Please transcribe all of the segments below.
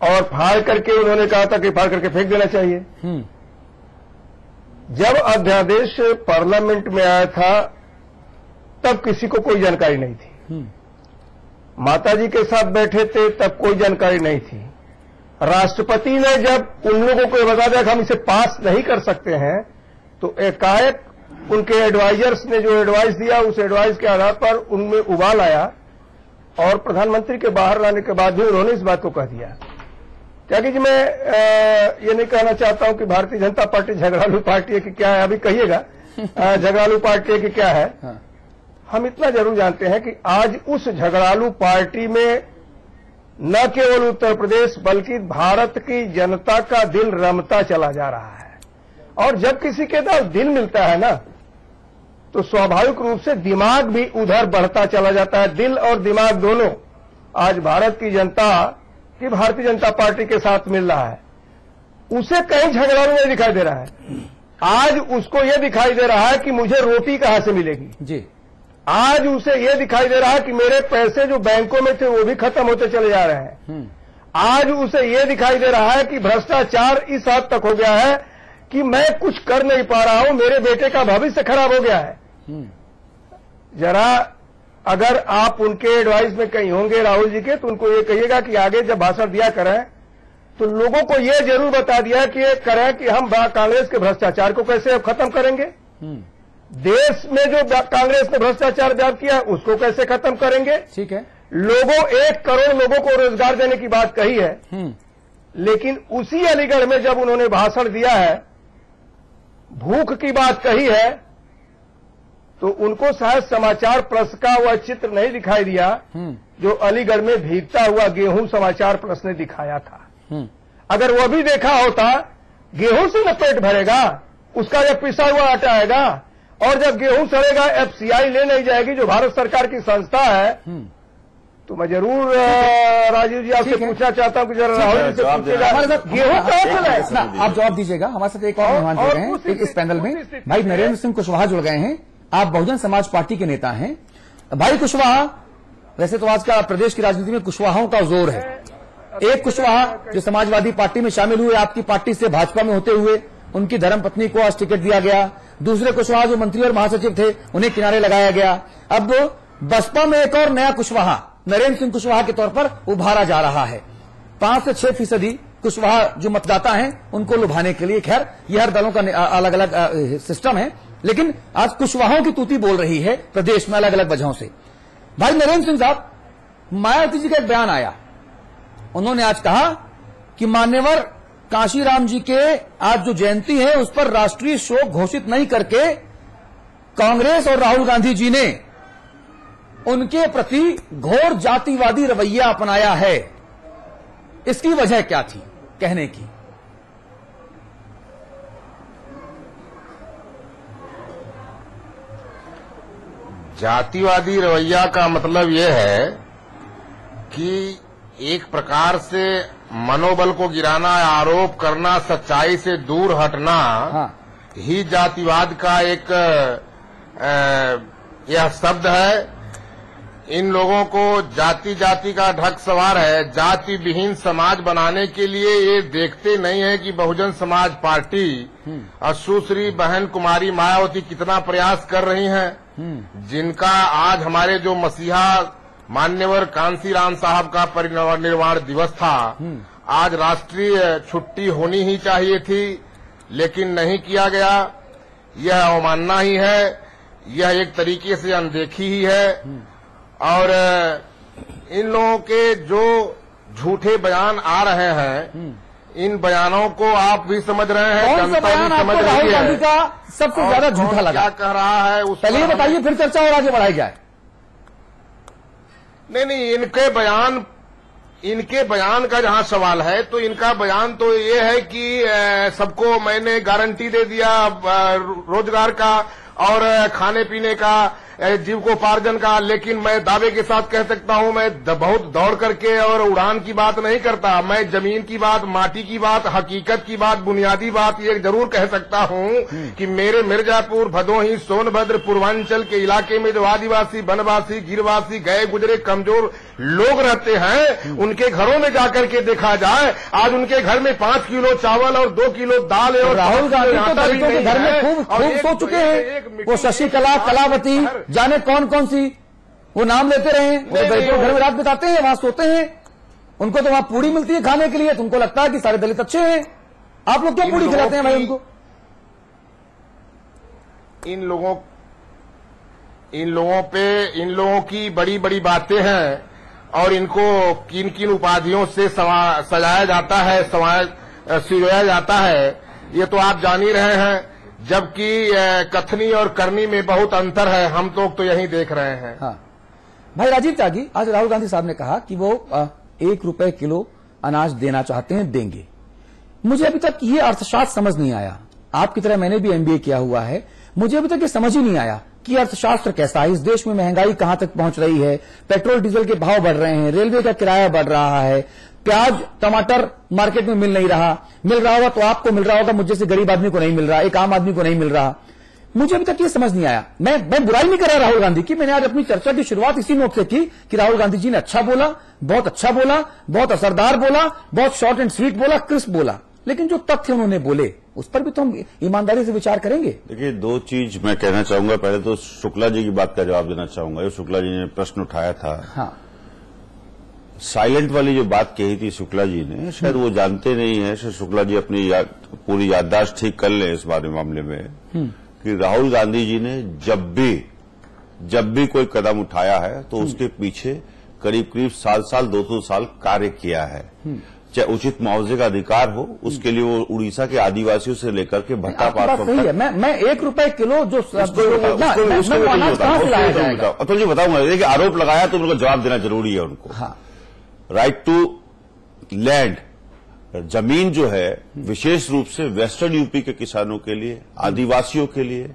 और फाड़ करके उन्होंने कहा था कि फाड़ करके फेंक देना चाहिए। जब अध्यादेश पार्लियामेंट में आया था तब किसी को कोई जानकारी नहीं थी। माताजी के साथ बैठे थे तब कोई जानकारी नहीं थी। राष्ट्रपति ने जब उन लोगों को बता दिया कि हम इसे पास नहीं कर सकते हैं, तो एकाएक उनके एडवाइजर्स ने जो एडवाइस दिया, उस एडवाइस के आधार पर उनमें उबाल आया और प्रधानमंत्री के बाहर लाने के बाद भी उन्होंने इस बात को कह दिया। त्यागी जी, मैं ये नहीं कहना चाहता हूं कि भारतीय जनता पार्टी झगड़ालू पार्टी है कि क्या है, अभी कहिएगा झगड़ालू पार्टी है कि क्या है। हम इतना जरूर जानते हैं कि आज उस झगड़ालू पार्टी में न केवल उत्तर प्रदेश बल्कि भारत की जनता का दिल रमता चला जा रहा है। और जब किसी के पास दिल मिलता है ना, तो स्वाभाविक रूप से दिमाग भी उधर बढ़ता चला जाता है। दिल और दिमाग दोनों आज भारत की जनता की भारतीय जनता पार्टी के साथ मिल रहा है। उसे कहीं झगड़ालू नहीं दिखाई दे रहा है। आज उसको यह दिखाई दे रहा है कि मुझे रोटी कहां से मिलेगी जी। आज उसे यह दिखाई दे रहा है कि मेरे पैसे जो बैंकों में थे वो भी खत्म होते चले जा रहे हैं। आज उसे यह दिखाई दे रहा है कि भ्रष्टाचार इस हद तक हो गया है कि मैं कुछ कर नहीं पा रहा हूं, मेरे बेटे का भविष्य खराब हो गया है। जरा अगर आप उनके एडवाइस में कहीं होंगे राहुल जी के, तो उनको ये कहिएगा कि आगे जब भाषण दिया करें तो लोगों को ये जरूर बता दिया कि करें कि हम कांग्रेस के भ्रष्टाचार को कैसे खत्म करेंगे, देश में जो कांग्रेस ने भ्रष्टाचार व्याप्त किया उसको कैसे खत्म करेंगे। ठीक है, लोगों 1 करोड़ लोगों को रोजगार देने की बात कही है, लेकिन उसी अलीगढ़ में जब उन्होंने भाषण दिया है, भूख की बात कही है, तो उनको शायद समाचार प्लस का वह चित्र नहीं दिखाई दिया जो अलीगढ़ में भीगता हुआ गेहूं समाचार प्लस ने दिखाया था। अगर वह भी देखा होता, गेहूं से न पेट भरेगा, उसका जब पिसा हुआ आटा आएगा और जब गेहूं सड़ेगा एफसीआई ले नहीं जाएगी जो भारत सरकार की संस्था है, तो मैं जरूर राजीव जी आपसे पूछना चाहता हूं कि जरा राहुल जी से पूछिएगा गेहूं कहां चला है। आप जवाब दीजिएगा। हमारे साथ एक और मेहमान जुड़ गए हैं इस पैनल में, भाई नरेंद्र सिंह कुशवाहा जुड़ गए हैं। आप बहुजन समाज पार्टी के नेता हैं। भाई कुशवाहा, वैसे तो आज का प्रदेश की राजनीति में कुशवाहाओं का जोर है। एक कुशवाहा जो समाजवादी पार्टी में शामिल हुए, आपकी पार्टी से भाजपा में होते हुए उनकी धर्मपत्नी को आज टिकट दिया गया। दूसरे कुशवाहा जो मंत्री और महासचिव थे उन्हें किनारे लगाया गया। अब बसपा में एक और नया कुशवाहा नरेंद्र सिंह कुशवाहा के तौर पर उभारा जा रहा है। 5 से 6% कुशवाहा जो मतदाता हैं उनको लुभाने के लिए, खैर यह हर दलों का अलग अलग सिस्टम है, लेकिन आज कुशवाहाओं की तूती बोल रही है प्रदेश में अलग अलग वजहों से। भाई नरेंद्र सिंह साहब, मायावती जी का एक बयान आया, उन्होंने आज कहा कि मान्यवर कांशीराम जी के आज जो जयंती है उस पर राष्ट्रीय शोक घोषित नहीं करके कांग्रेस और राहुल गांधी जी ने उनके प्रति घोर जातिवादी रवैया अपनाया है। इसकी वजह क्या थी कहने की? जातिवादी रवैया का मतलब यह है कि एक प्रकार से मनोबल को गिराना, आरोप करना, सच्चाई से दूर हटना ही जातिवाद का एक यह शब्द है। इन लोगों को जाति जाति का ढक सवार है। जाति विहीन समाज बनाने के लिए ये देखते नहीं है कि बहुजन समाज पार्टी और सुश्री बहन कुमारी मायावती कितना प्रयास कर रही हैं, जिनका आज हमारे जो मसीहा मान्यवर कांशीराम साहब का परिनिर्वाण दिवस था, आज राष्ट्रीय छुट्टी होनी ही चाहिए थी, लेकिन नहीं किया गया। यह अवमानना ही है, यह एक तरीके से अनदेखी ही है। और इन लोगों के जो झूठे बयान आ रहे हैं, इन बयानों को आप भी समझ रहे हैं, जनता भी समझ रही है। का सबसे ज्यादा झूठा लगा क्या कह रहा है उस पहले ये बताइए, फिर चर्चा और आगे बढ़ाई जाए। नहीं, इनके बयान का जहां सवाल है, तो इनका बयान तो ये है कि सबको मैंने गारंटी दे दिया रोजगार का और खाने पीने का, जीविकोपार्जन का, लेकिन मैं दावे के साथ कह सकता हूं, मैं बहुत दौड़ करके और उड़ान की बात नहीं करता। मैं जमीन की बात, माटी की बात, हकीकत की बात, बुनियादी बात ये जरूर कह सकता हूं कि मेरे मिर्जापुर, भदोही, सोनभद्र, पूर्वांचल के इलाके में जो आदिवासी, वनवासी, गिरवासी, गए गुजरे, कमजोर लोग रहते हैं उनके घरों में जाकर के देखा जाए, आज उनके घर में 5 किलो चावल और 2 किलो दाल है। और राहुल गांधी तो दलितों के घर में खूब सो चुके हैं। वो शशिकला, कलावती, जाने कौन कौन सी वो नाम लेते रहे। वो दलितों घर में रात बिताते हैं, वहां सोते हैं, उनको तो वहां पूड़ी मिलती है खाने के लिए। तुमको लगता है कि सारे दलित अच्छे हैं? आप लोग क्या पूड़ी खिलाते हैं भाई उनको? इन लोगों की बड़ी बड़ी बातें हैं और इनको किन किन उपाधियों से सजाया जाता है, सिरोया जाता है, ये तो आप जान ही रहे हैं। जबकि कथनी और करनी में बहुत अंतर है, हम लोग तो यही देख रहे हैं। हाँ भाई राजीव त्यागी, आज राहुल गांधी साहब ने कहा कि वो 1 रुपए किलो अनाज देना चाहते हैं, देंगे। मुझे अभी तक ये अर्थशास्त्र समझ नहीं आया। आपकी तरह मैंने भी MBA किया हुआ है, मुझे अभी तक ये समझ ही नहीं आया कि अर्थशास्त्र कैसा है। इस देश में महंगाई कहां तक पहुंच रही है, पेट्रोल डीजल के भाव बढ़ रहे हैं, रेलवे का किराया बढ़ रहा है, प्याज टमाटर मार्केट में मिल नहीं रहा, मिल रहा होगा तो आपको मिल रहा होगा, मुझे जैसे गरीब आदमी को नहीं मिल रहा, एक आम आदमी को नहीं मिल रहा। मुझे अभी तक ये समझ नहीं आया। मैं बुराई नहीं कर रहा राहुल गांधी की, मैंने आज अपनी चर्चा की शुरुआत इसी नोट से की कि राहुल गांधी जी ने अच्छा बोला, बहुत अच्छा बोला, बहुत असरदार बोला, बहुत शॉर्ट एंड स्वीट बोला, क्रिस्प बोला, लेकिन जो तथ्य उन्होंने बोले उस पर भी तो हम ईमानदारी से विचार करेंगे। देखिए, 2 चीज मैं कहना चाहूंगा। पहले तो शुक्ला जी की बात का जवाब देना चाहूंगा। जो शुक्ला जी ने प्रश्न उठाया था, हाँ, साइलेंट वाली जो बात कही थी शुक्ला जी ने, शायद वो जानते नहीं है, शायद शुक्ला जी अपनी पूरी याददाश्त ठीक कर लें इस बारे मामले में, कि राहुल गांधी जी ने जब भी कोई कदम उठाया है तो उसके पीछे करीब करीब 2 साल कार्य किया है। चाहे उचित मुआवजे का अधिकार हो, उसके लिए वो उड़ीसा के आदिवासियों से लेकर के भट्टा पार सही है। मैं 1 रुपए किलो जो अतुल जी बताऊंगा। देखिए, आरोप लगाया तो उनको जवाब देना जरूरी है उनको। हाँ। राइट टू लैंड, जमीन जो है विशेष रूप से वेस्टर्न यूपी के किसानों के लिए, आदिवासियों के लिए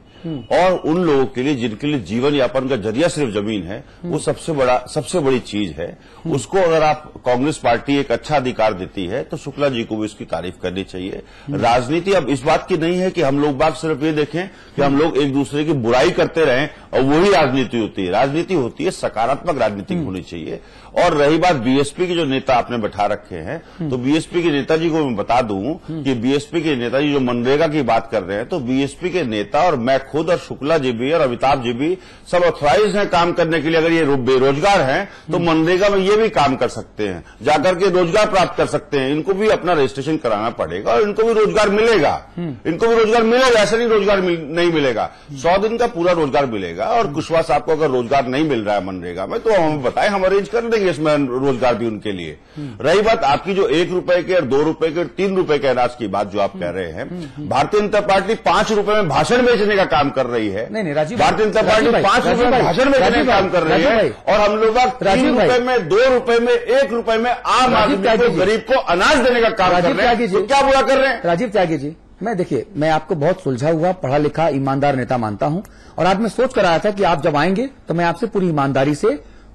और उन लोगों के लिए जिनके लिए जीवन यापन का जरिया सिर्फ जमीन है, वो सबसे बड़ी चीज है। उसको अगर आप कांग्रेस पार्टी एक अच्छा अधिकार देती है तो शुक्ला जी को भी उसकी तारीफ करनी चाहिए। राजनीति अब इस बात की नहीं है कि हम लोग बात सिर्फ ये देखें कि हम लोग एक दूसरे की बुराई करते रहें और वही राजनीति होती है। राजनीति होती है सकारात्मक राजनीति होनी चाहिए। और रही बात बीएसपी के जो नेता आपने बैठा रखे हैं, तो बीएसपी के नेताजी को मैं बता दूं कि बीएसपी के नेताजी जो मनरेगा की बात कर रहे हैं, तो बीएसपी के नेता और मैं खुद और शुक्ला जी भी और अमिताभ जी भी सब ऑथराइज हैं काम करने के लिए। अगर ये बेरोजगार हैं तो मनरेगा में ये भी काम कर सकते हैं, जाकर के रोजगार प्राप्त कर सकते हैं। इनको भी अपना रजिस्ट्रेशन कराना पड़ेगा और इनको भी रोजगार मिलेगा। इनको भी रोजगार मिलेगा, ऐसा नहीं रोजगार नहीं मिलेगा। 100 दिन का पूरा रोजगार मिलेगा। और कुशवाहा साहब को अगर रोजगार नहीं मिल रहा है मनरेगा में तो हमें बताएं, हम अरेंज कर देंगे इसमें रोजगार भी उनके लिए। रही बात आपकी जो 1 रुपए के और 2 रुपए के और 3 रुपए के अनाज की बात जो आप कह रहे हैं, भारतीय जनता पार्टी 5 रुपए में भाषण बेचने का काम कर रही है। नहीं राजीव, भारतीय जनता पार्टी 5 रुपए में भाषण बेचने का काम कर रही है और हम लोग 3 रुपए में, 2 रुपए में, 1 रुपए में आम आदमी को, गरीब को अनाज देने का काम कर रहे हैं। तो क्या बुरा कर रहे हैं? राजीव त्यागी जी, मैं आपको बहुत सुलझा हुआ, पढ़ा लिखा, ईमानदार नेता मानता हूं और आज मैं सोच कर आया था कि आप जब आएंगे तो मैं आपसे पूरी ईमानदारी से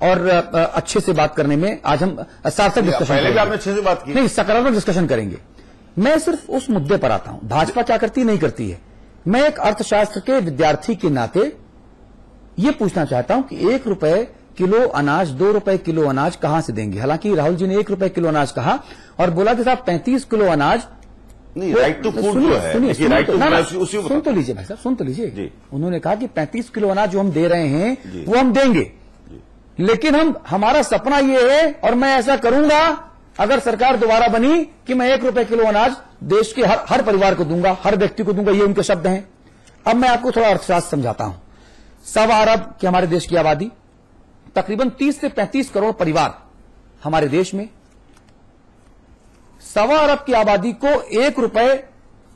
और अच्छे से बात करने में आज हम सार्थक डिस्कशन पहले भी आपने अच्छे से बात की, नहीं सकारात्मक डिस्कशन करेंगे। मैं सिर्फ उस मुद्दे पर आता हूं, भाजपा क्या करती नहीं करती है। मैं एक अर्थशास्त्र के विद्यार्थी के नाते ये पूछना चाहता हूं कि 1 रुपए किलो अनाज, 2 रुपए किलो अनाज कहां से देंगे? हालांकि राहुल जी ने 1 रुपए किलो अनाज कहा और बोला कि साहब 35 किलो अनाज नहीं, राइट टू फूड जो है, सुन तो लीजिए भाई साहब, सुन तो लीजिए। उन्होंने कहा कि 35 किलो अनाज जो हम दे रहे हैं वो हम देंगे, लेकिन हमारा सपना ये है और मैं ऐसा करूंगा अगर सरकार दोबारा बनी कि मैं 1 रुपए किलो अनाज देश के हर परिवार को दूंगा, हर व्यक्ति को दूंगा। ये उनके शब्द हैं। अब मैं आपको थोड़ा अर्थशास्त्र समझाता हूं। 1.25 अरब की हमारे देश की आबादी, तकरीबन 30 से 35 करोड़ परिवार हमारे देश में। 1.25 अरब की आबादी को 1 रुपए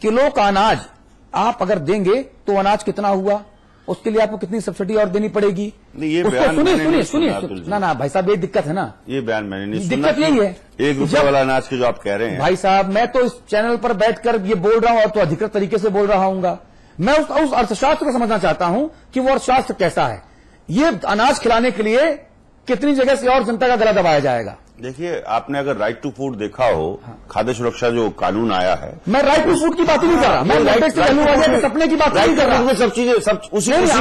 किलो का अनाज आप अगर देंगे तो अनाज कितना हुआ? उसके लिए आपको कितनी सब्सिडी और देनी पड़ेगी? ये सुनिए ना भाई साहब, ये दिक्कत है ना। ये बयान मैंने नहीं सुना। दिक्कत यही है 1 रुपए वाला अनाज के जो आप कह रहे हैं। भाई साहब, मैं तो इस चैनल पर बैठकर ये बोल रहा हूं और तो अधिकृत तरीके से बोल रहा हूंगा। मैं उस अर्थशास्त्र को समझना चाहता हूं कि वो अर्थशास्त्र कैसा है। ये अनाज खिलाने के लिए कितनी जगह से और जनता का गला दबाया जाएगा? देखिए, आपने अगर राइट टू फूड देखा हो, खाद्य सुरक्षा जो कानून आया है, मैं राइट टू फूड की बात नहीं कर रहा, मैं सपने की बात नहीं कर रहा। सब चीजें सब उसी में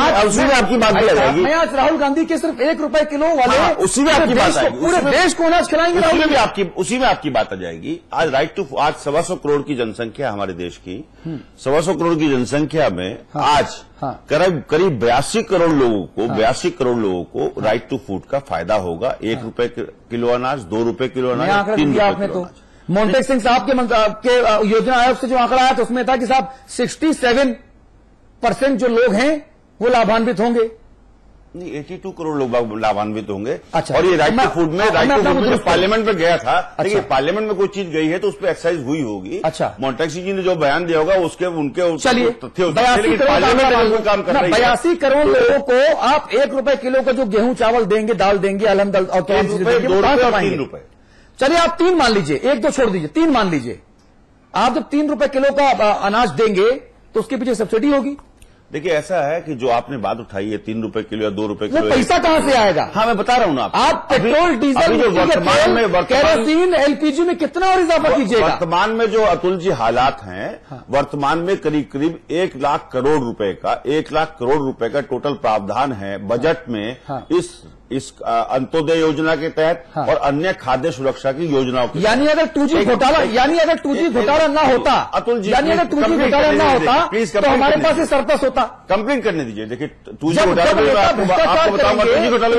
आपकी बात आ जाएगी। मैं आज राहुल गांधी के सिर्फ ₹1 किलो वाले उसी में आपकी बात आएगी, पूरे देश को अनाज खिलाएंगे, उसी में आपकी बात आ जाएगी। आज आज 125 करोड़ की जनसंख्या हमारे देश की, 125 करोड़ की जनसंख्या में आज करीब 82 करोड़ लोगों को राइट टू फूड का फायदा होगा। ₹1 किलो अनाज, ₹2 किलो अनाज, ₹3 किलो अनाज। मोन्टेक सिंह साहब के योजना आयोग से जो आंकड़ा आया था उसमें था कि साहब 67% जो लोग हैं वो लाभान्वित होंगे। नहीं, 82 करोड़ लोग लाभान्वित होंगे। अच्छा, और ये राइट टू फूड में जो पार्लियामेंट में गया था, देखिए पार्लियामेंट में कोई चीज गई है तो उस पर एक्सरसाइज हुई होगी। अच्छा, मोन्टेक सिंह जी ने जो बयान दिया होगा उनके चलिए, तथ्य 82 करोड़ लोगों को आप ₹1 किलो का जो गेहूं चावल देंगे, दाल देंगे, अलहमद और ₹3। चलिए आप 3 मान लीजिए, 1 2 छोड़ दीजिए, 3 मान लीजिए। आप जब ₹3 किलो का अनाज देंगे तो उसके पीछे सब्सिडी होगी। देखिए, ऐसा है कि जो आपने बात उठाई है ₹3 किलो या ₹2 किलो, पैसा कहां से आएगा? हाँ, मैं बता रहा हूं ना, आप पेट्रोल, डीजल, केरोसिन, LPG में कितना और इजाफा कीजिएगा? वर्तमान में जो अतुल जी हालात हैं, वर्तमान में करीब 1 लाख करोड़ रुपए का टोटल प्रावधान है बजट में इस अंत्योदय योजना के तहत और अन्य खाद्य सुरक्षा की योजनाओं के। यानी अगर 2G घोटाला ना होता, अतुल जी, यानी अगर 2G घोटाला ना होता तो हमारे पास ये सरप्लस होता। कंप्लीट करने दीजिए। देखिए, 2G घोटाला आपको बताऊंगा, 2G घोटाला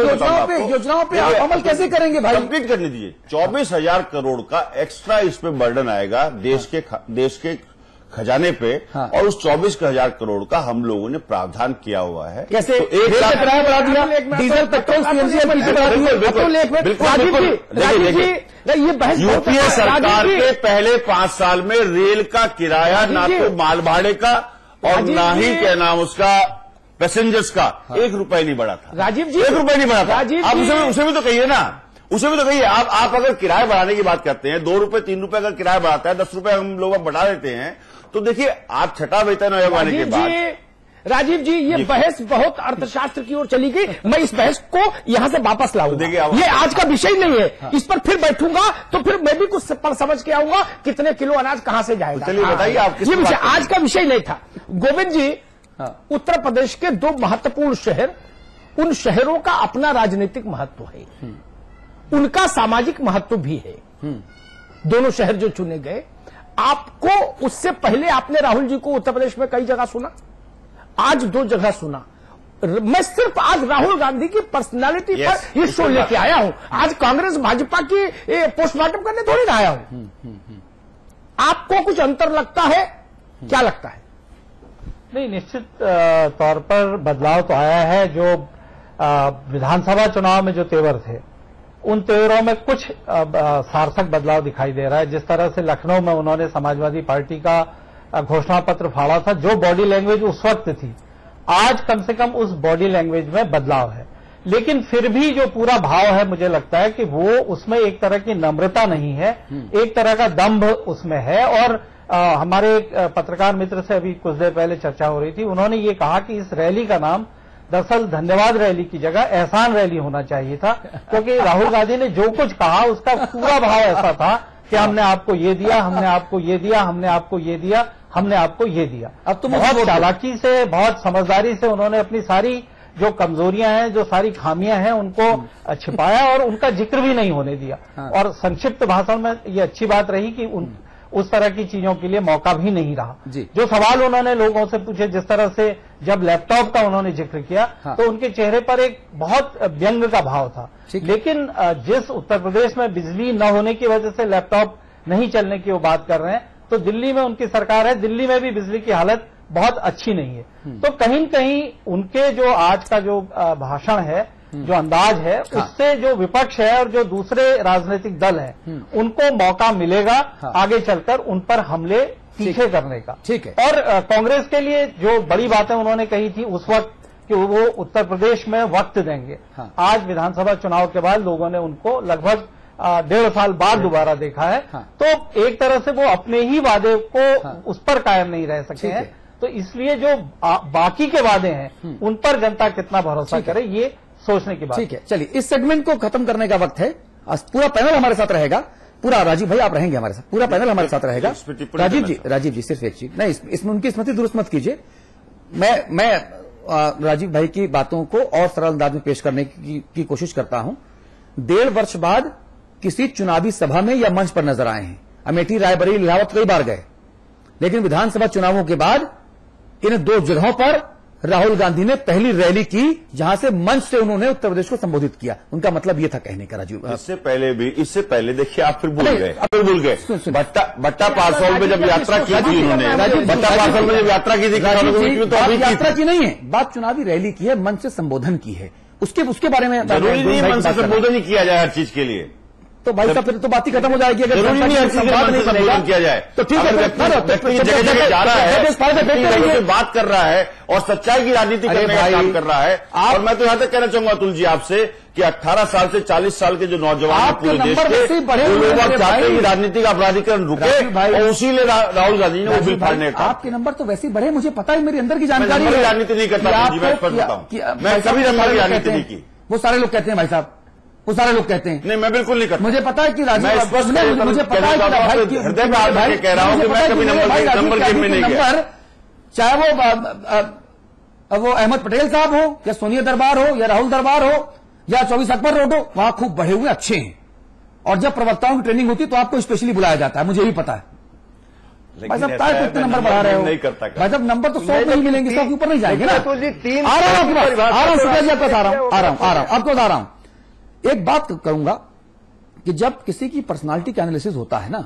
योजनाओं पे आप अमल कैसे करेंगे भाई? कंप्लीट करने दीजिए। 24,000 करोड़ का एक्स्ट्रा इस पे बर्डन आएगा देश के खजाने पे। और उस 24,000 करोड़ का हम लोगों ने प्रावधान किया हुआ है। कैसे? तो 1 लाख किराया बढ़ा दिया, डीजल, पेट्रोल, CNG, LPG बढ़ा दिया। ये बहस यूपीए सरकार के पहले 5 साल में रेल का किराया ना तो माल भाड़े का और ना ही क्या नाम उसका पैसेंजर्स का ₹1 नहीं बढ़ा था। राजीव जी, ₹1 नहीं बढ़ा था। आप उसे भी तो कहिए ना, उसे भी तो कहिए। आप अगर किराया बढ़ाने की बात करते हैं, ₹2 3 अगर किराया बढ़ाता है, ₹10 हम लोग बढ़ा देते हैं, तो देखिए आप छठा वेतन आयोग आने के बाद। राजीव जी, ये बहस बहुत अर्थशास्त्र की ओर चली गई। मैं इस बहस को यहां से वापस लाऊंगा। ये आज का विषय नहीं है। इस पर फिर बैठूंगा तो फिर मैं भी कुछ समझ के आऊंगा कितने किलो अनाज कहां से जाएगा। चलिए बताइए आप। ये विषय आज का विषय नहीं था। गोविंद जी, उत्तर प्रदेश के 2 महत्वपूर्ण शहर, उन शहरों का अपना राजनीतिक महत्व है, उनका सामाजिक महत्व भी है। दोनों शहर जो चुने गए, आपको उससे पहले आपने राहुल जी को उत्तर प्रदेश में कई जगह सुना, आज 2 जगह सुना। मैं सिर्फ आज राहुल गांधी की पर्सनालिटी पर ये शो लेके आया हूं। आज कांग्रेस भाजपा की पोस्टमार्टम करने थोड़ी ना आया हूं। आपको कुछ अंतर लगता है? क्या लगता है? नहीं, निश्चित तौर पर बदलाव तो आया है। जो विधानसभा चुनाव में जो तेवर थे, उन तेवरों में कुछ सार्थक बदलाव दिखाई दे रहा है। जिस तरह से लखनऊ में उन्होंने समाजवादी पार्टी का घोषणा पत्र फाड़ा था, जो बॉडी लैंग्वेज उस वक्त थी, आज कम से कम उस बॉडी लैंग्वेज में बदलाव है। लेकिन फिर भी जो पूरा भाव है, मुझे लगता है कि वो उसमें एक तरह की नम्रता नहीं है, एक तरह का दंभ उसमें है। और हमारे पत्रकार मित्र से अभी कुछ देर पहले चर्चा हो रही थी, उन्होंने ये कहा कि इस रैली का नाम दरअसल धन्यवाद रैली की जगह एहसान रैली होना चाहिए था, क्योंकि राहुल गांधी ने जो कुछ कहा उसका पूरा भाव ऐसा था कि हमने आपको ये दिया, हमने आपको ये दिया, हमने आपको ये दिया, हमने आपको ये दिया। अब तो बहुत चालाकी से, बहुत समझदारी से उन्होंने अपनी सारी जो कमजोरियां हैं, जो सारी खामियां हैं, उनको छिपाया और उनका जिक्र भी नहीं होने दिया। और संक्षिप्त भाषण में ये अच्छी बात रही कि उस तरह की चीजों के लिए मौका भी नहीं रहा। जो सवाल उन्होंने लोगों से पूछे, जिस तरह से जब लैपटॉप का उन्होंने जिक्र किया, तो उनके चेहरे पर एक बहुत व्यंग का भाव था। लेकिन जिस उत्तर प्रदेश में बिजली न होने की वजह से लैपटॉप नहीं चलने की वो बात कर रहे हैं, तो दिल्ली में उनकी सरकार है, दिल्ली में भी बिजली की हालत बहुत अच्छी नहीं है। तो कहीं न कहीं उनके जो आज का जो भाषण है, जो अंदाज है, उससे जो विपक्ष है और जो दूसरे राजनीतिक दल हैं, उनको मौका मिलेगा आगे चलकर उन पर हमले तीखे करने का। ठीक है। और कांग्रेस के लिए जो बड़ी बातें उन्होंने कही थी उस वक्त कि वो उत्तर प्रदेश में वक्त देंगे, आज विधानसभा चुनाव के बाद लोगों ने उनको लगभग 1.5 साल बाद दोबारा देखा है। तो एक तरह से वो अपने ही वादे को उस पर कायम नहीं रह सके हैं। तो इसलिए जो बाकी के वादे हैं उन पर जनता कितना भरोसा करे, ये सोचने की बात। ठीक है, चलिए इस सेगमेंट को खत्म करने का वक्त है। पूरा पैनल हमारे साथ रहेगा, पूरा राजीव भाई आप रहेंगे हमारे साथ, पूरा पैनल हमारे साथ रहेगा। राजीव जी सिर्फ एक चीज नहीं, इसमें उनकी स्मृति दुरुस्त मत कीजिए। मैं राजीव भाई की बातों को और सरल अंदाज में पेश करने की कोशिश करता हूं। 1.5 वर्ष बाद किसी चुनावी सभा में या मंच पर नजर आए हैं। अमेठी, रायबरेली, इलाहाबाद कई बार गए, लेकिन विधानसभा चुनावों के बाद इन 2 जगहों पर राहुल गांधी ने पहली रैली की जहां से मंच से उन्होंने उत्तर प्रदेश को संबोधित किया। उनका मतलब यह था कहने का राजीव। इससे पहले देखिए आप फिर भूल गए भट्टा पार्सल में जब यात्रा की थी उन्होंने, भट्टा पार्सल में जब यात्रा की थी, तो अभी यात्रा की नहीं है बात, चुनावी रैली की है, मंच से संबोधन की है, उसके बारे में जरूरी नहीं मंच से संबोधन ही किया जाए हर चीज के लिए। तो भाई साहब फिर तो बात ही खत्म हो जाएगी। अगर जरूरी नहीं है संवाद नहीं संबोधन किया जाए तो ठीक है, जगह जगह जा रहा है, बात कर रहा है और सच्चाई की राजनीति करने का काम कर रहा है। और मैं तो यहां तक कहना चाहूंगा अतुल जी आपसे कि 18 साल से 40 साल के जो नौजवान हैं पूरे देश के, वो लोग चाहते हैं कि राजनीति का अपराधीकरण रुके, और उसी लिए राहुल गांधी ने वो बिल फाड़ने का। आपके नंबर तो वैसे ही बढ़े, मुझे पता है, मेरी अंदर की जानकारी है। राजनीति नहीं करता, मैं कभी नंबर की राजनीति नहीं की। वो सारे लोग कहते हैं भाई साहब, वो सारे लोग कहते हैं। नहीं, मैं बिल्कुल नहीं करता। मुझे पता है कि राजीव, मुझे पता है कि हृदय में भाई कह रहा हूं कि मैं कभी नंबर गेम में नहीं गया। चाहे वो अहमद पटेल साहब हो या सोनिया दरबार हो या राहुल दरबार हो या 24 अकबर रोड हो, वहां खूब बढ़े हुए अच्छे हैं। और जब प्रवक्ताओं की ट्रेनिंग होती है तो आपको स्पेशली बुलाया जाता है, मुझे भी पता है। भाई साहब काय कितने नंबर बढ़ा रहे हो? नहीं करता भाई साहब नंबर तो 100 नहीं मिलेंगे, 100 के ऊपर नहीं जाएंगे ना। तो जी 3 आ रहा हूं आपके पास, आ रहा हूं शुक्ला जी आपके पास, आ रहा हूं आपको बता रहा हूं। एक बात करूंगा कि जब किसी की पर्सनालिटी का एनालिसिस होता है ना,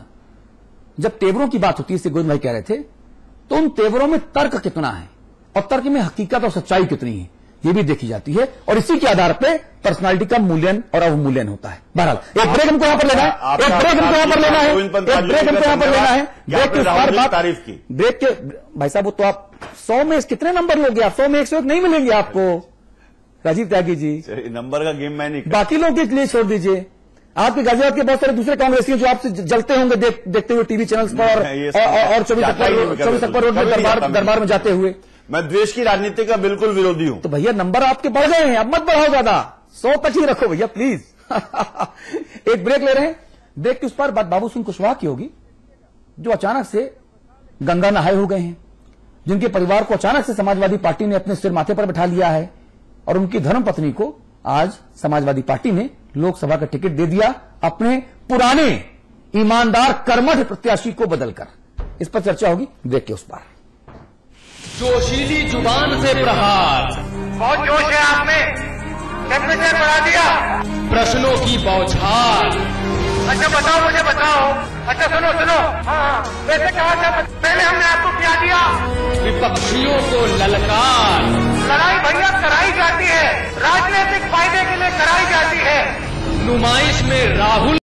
जब तेवरों की बात होती है, गोविंद भाई कह रहे थे, तो उन तेवरों में तर्क कितना है और तर्क में हकीकत और सच्चाई कितनी है, ये भी देखी जाती है। और इसी के आधार पे पर्सनालिटी का मूल्यन और अवमूल्यन होता है। बहरहाल एक ब्रेक हमको यहां पर लेना है, एक ब्रेक हमको यहां पर लेना है, एक ब्रेक हमको यहां पर लेना है। ब्रेक के बाद बात तारीफ की, ब्रेक के भाई साहब, वो तो आप 100 में कितने नंबर लोगे? आप 100 में 101 नहीं मिलेंगे आपको राजीव त्यागी जी। नंबर का गेम मैं नहीं, बाकी लोगों के लिए छोड़ दीजिए। आपके गाजियाबाद के बहुत सारे दूसरे कांग्रेसी जो आपसे जलते होंगे देखते हुए टीवी चैनल्स पर और 24 अकबर रोड में दरबार में जाते हुए। मैं द्वेष की राजनीति का बिल्कुल विरोधी हूं। तो भैया नंबर आपके बढ़ गए हैं, अब मत बढ़ाओ ज्यादा, 100 तक ही रखो भैया प्लीज। एक ब्रेक ले रहे हैं। ब्रेक के उस पर बात बाबू सिंह कुशवाहा की होगी, जो अचानक से गंगा नहाए हो गए हैं, जिनके परिवार को अचानक से समाजवादी पार्टी ने अपने सिर माथे पर बैठा लिया है, और उनकी धर्मपत्नी को आज समाजवादी पार्टी ने लोकसभा का टिकट दे दिया अपने पुराने ईमानदार कर्मठ प्रत्याशी को बदलकर। इस पर चर्चा होगी ब्रेक के उस पार। जोशीली जुबान से प्रहार, बहुत जोश है आप में, टेम्परेचर बढ़ा दिया, प्रश्नों की बौछार। अच्छा बताओ, मुझे बताओ। अच्छा सुनो, हाँ वैसे कहा था, पहले हमने आपको क्या दिया? विपक्षियों को ललकार। लड़ाई भैया कराई जाती है, राजनीतिक फायदे के लिए कराई जाती है। नुमाइश में राहुल